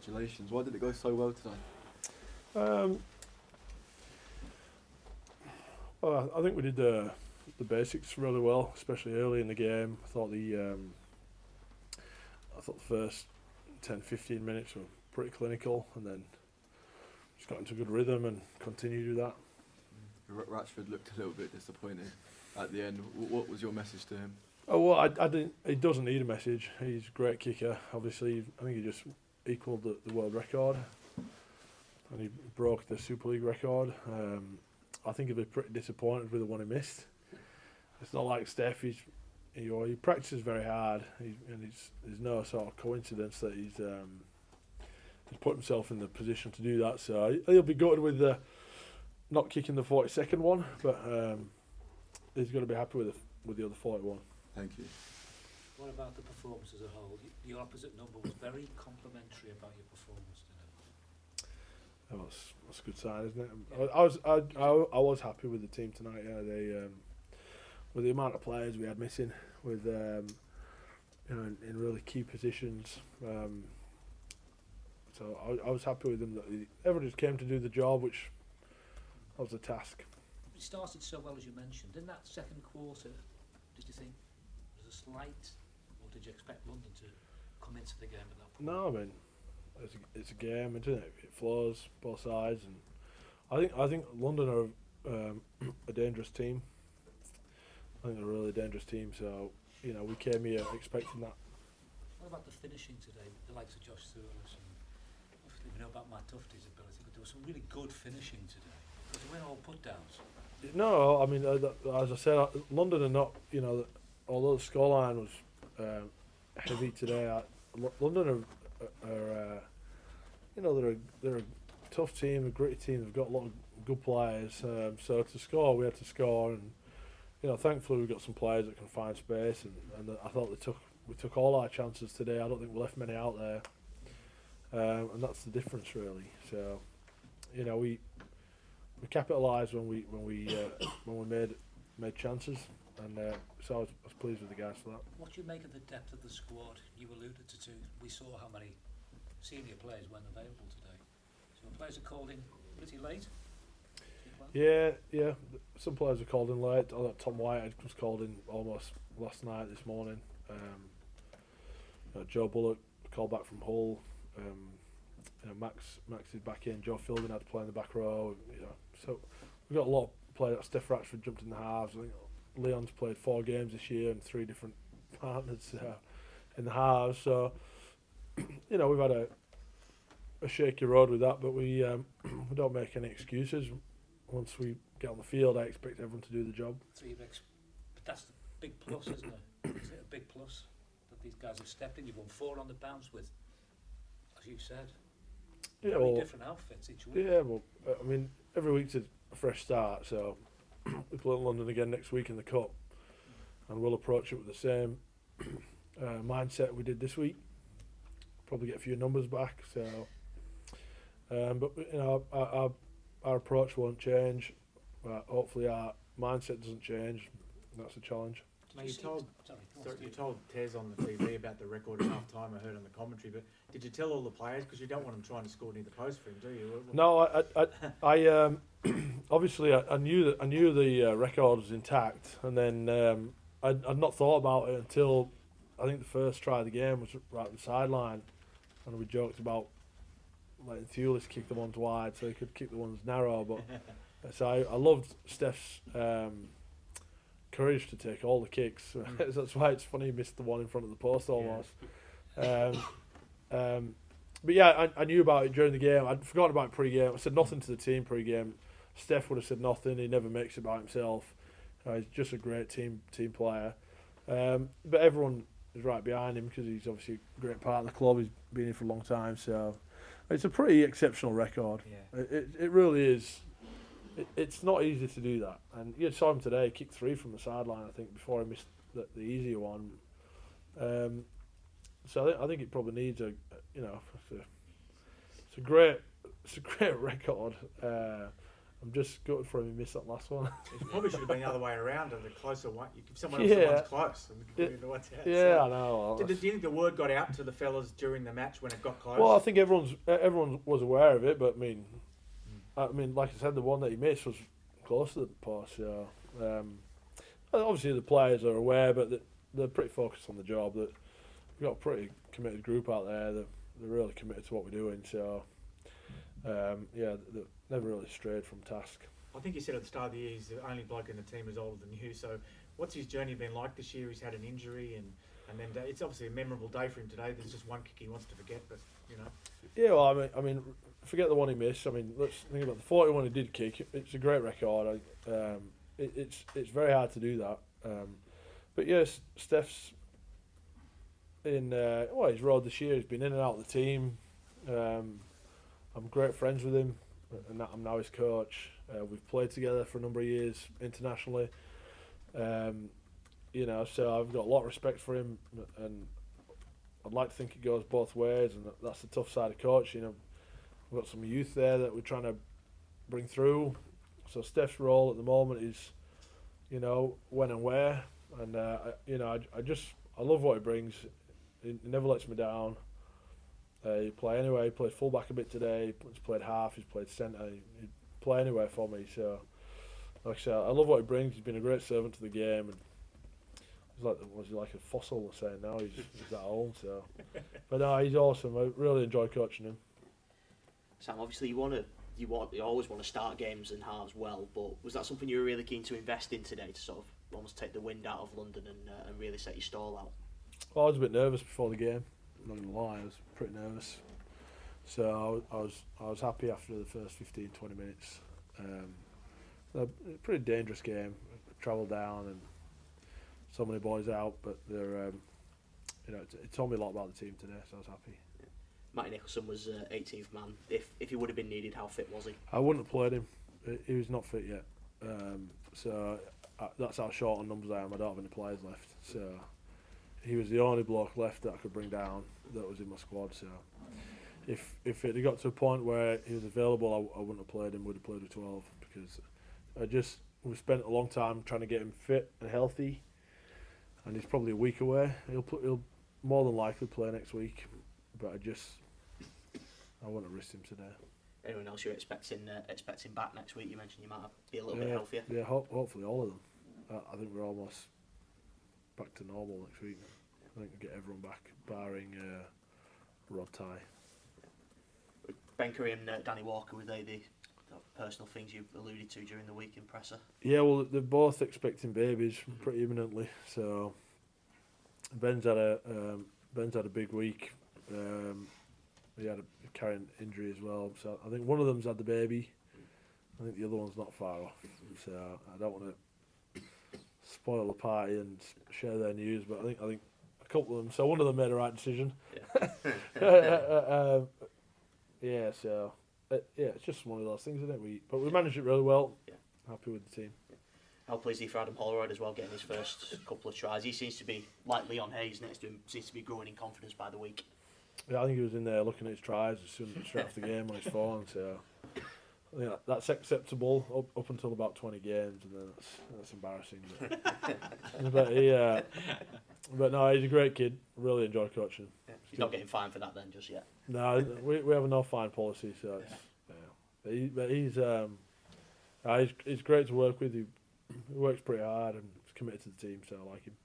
congratulations. Why did it go so well today? Well, I think we did the basics really well, especially early in the game. I thought the first 10-15 minutes were pretty clinical, and then just got into a good rhythm and continued to do that. Ratchford looked a little bit disappointed at the end. What was your message to him? Oh well, I didn't. He doesn't need a message. He's a great kicker. Obviously, I think he just equalled the world record, and he broke the Super League record. I think he'll be pretty disappointed with the one he missed. It's not like Steph. He practices very hard, there's no sort of coincidence that he's put himself in the position to do that. So he'll be gutted with the not kicking the 42nd one, but he's going to be happy with the other 41. Thank you. What about the performance as a whole? Your opposite number was very complimentary about your performance today. Oh, that's a good sign, isn't it? I was happy with the team tonight. Yeah, they with the amount of players we had missing, with in really key positions. So I was happy with them that everyone just came to do the job, which was a task. It started so well, as you mentioned. In that second quarter, did you think there was a slight, or did you expect London to come into the game at that point? No, I mean it's a game, isn't it? It flows both sides, and I think London are a dangerous team. I think they're a really dangerous team. So we came here expecting that. What about the finishing today? The likes of Josh Thewlis, and obviously we know about Matt Tuffty's ability, but there was some really good finishing today. Because they went all put downs. No, I mean as I said, London are not. Although the scoreline was heavy today, London are they're a tough team, a gritty team. They've got a lot of good players. So to score, we had to score, and thankfully we got some players that can find space. And I thought we took all our chances today. I don't think we left many out there, and that's the difference really. So we capitalised when we made chances, and so I was pleased with the guys for that. What do you make of the depth of the squad? You alluded to we saw how many senior players weren't available today. So players are called in pretty late. Yeah. Some players are called in late. I thought Tom Whitehead was called in almost last night, this morning. Joe Bullock called back from Hull. Max is back in. Joe Fielding had to play in the back row. So we've got a lot of players. Steph Ratchford jumped in the halves. I think Leon's played 4 games this year and 3 different partners in the halves. So we've had a shaky road with that, but we don't make any excuses. Once we get on the field, I expect everyone to do the job. So but that's the big plus, isn't it? Is it a big plus that these guys have stepped in? You've won 4 on the bounce with, as you said, very different outfits each week. Yeah, well, I mean, every week's a fresh start, so we play London again next week in the Cup, and we'll approach it with the same mindset we did this week. Probably get a few numbers back, so but our approach won't change. Hopefully our mindset doesn't change. That's a challenge. Now you told Tez on the TV about the record at half time. I heard on the commentary, but did you tell all the players, because you don't want them trying to score near the post for him, do you? No, I obviously I knew the record was intact, and then I'd not thought about it until I think the first try of the game was right at the sideline, and we joked about letting Thewlis kick the ones wide so he could kick the ones narrow. But so I loved Steph's courage to take all the kicks. That's why it's funny he missed the one in front of the post almost. But yeah, I knew about it during the game. I'd forgotten about it pre-game. I said nothing to the team pre-game. Steph would have said nothing. He never makes it by himself. He's just a great team player. But everyone is right behind him because he's obviously a great part of the club. He's been here for a long time, so it's a pretty exceptional record. Yeah. It really is. It's not easy to do that. And you saw him today, kick 3 from the sideline, I think, before he missed the easier one. So I think it probably needs it's a great record. I'm just gutted for him. He missed that last one. It probably should have been the other way around, and the closer one, you give someone else the one's close. And the one's out. Yeah, So, I know. do you think the word got out to the fellas during the match when it got close? Well, I think everyone was aware of it, but I mean, like I said, the one that he missed was close to the post. So obviously the players are aware, but they're pretty focused on the job. That we've got a pretty committed group out there. They're really committed to what we're doing. So they never really strayed from task. I think you said at the start of the year he's the only bloke in the team who's older than you. So what's his journey been like this year? He's had an injury, and then it's obviously a memorable day for him today. There's just one kick he wants to forget, but you know. Yeah, well, I mean, forget the one he missed. I mean, let's think about the 41 he did kick. It's a great record. It's very hard to do that. But yes, Steph's in his road this year. He's been in and out of the team. I'm great friends with him, and I'm now his coach. We've played together for a number of years internationally. So I've got a lot of respect for him, and I'd like to think it goes both ways, and that's the tough side of coaching. We've got some youth there that we're trying to bring through. So Steph's role at the moment is, when and where, and I love what he brings. He never lets me down. He play anyway. He played fullback a bit today. He's played half. He's played centre. He'd play anywhere for me. So, like I said, I love what he brings. He's been a great servant to the game. And he's like a fossil? We're saying now. He's that old. So, but no, he's awesome. I really enjoy coaching him. Sam, obviously you always want to start games in halves well, but was that something you were really keen to invest in today to sort of almost take the wind out of London and really set your stall out? Well, I was a bit nervous before the game. I'm not going to lie, I was pretty nervous. So I was happy after the first 15, 20 minutes. A pretty dangerous game. Travelled down and so many boys out, but they're it told me a lot about the team today, so I was happy. Matty Nicholson was 18th man. If he would have been needed, how fit was he? I wouldn't have played him. He was not fit yet. That's how short on numbers I am. I don't have any players left. So he was the only bloke left that I could bring down that was in my squad. So if it had got to a point where he was available, I wouldn't have played him. Would have played with 12 because we spent a long time trying to get him fit and healthy, and he's probably a week away. He'll more than likely play next week, but I wouldn't have risked him today. Anyone else you're expecting back next week? You mentioned you might be a little bit healthier. Yeah, hopefully all of them. I think we're almost back to normal next week. I think we'll get everyone back, barring Rod Ty. Ben Curry and Danny Walker, were they the personal things you alluded to during the week in presser? Yeah, well, they're both expecting babies pretty imminently. So Ben's had a big week. He had a carrying injury as well. So I think one of them's had the baby. I think the other one's not far off. So I don't want to spoil the party and share their news, but I think a couple of them. So one of them made a right decision. Yeah. It's just one of those things, isn't it? But we managed it really well. Yeah. Happy with the team. How pleased are you for Adam Holroyd as well, getting his first couple of tries? He seems to be, like Leon Hayes next to him, seems to be growing in confidence by the week. Yeah, I think he was in there looking at his tries straight after the game on his phone. So I think that's acceptable up until about 20 games, and then that's embarrassing. But no, he's a great kid. Really enjoy coaching. Yeah. He's not getting fined for that then just yet. No, we have a no fine policy, so he's great to work with. He works pretty hard and is committed to the team, so I like him.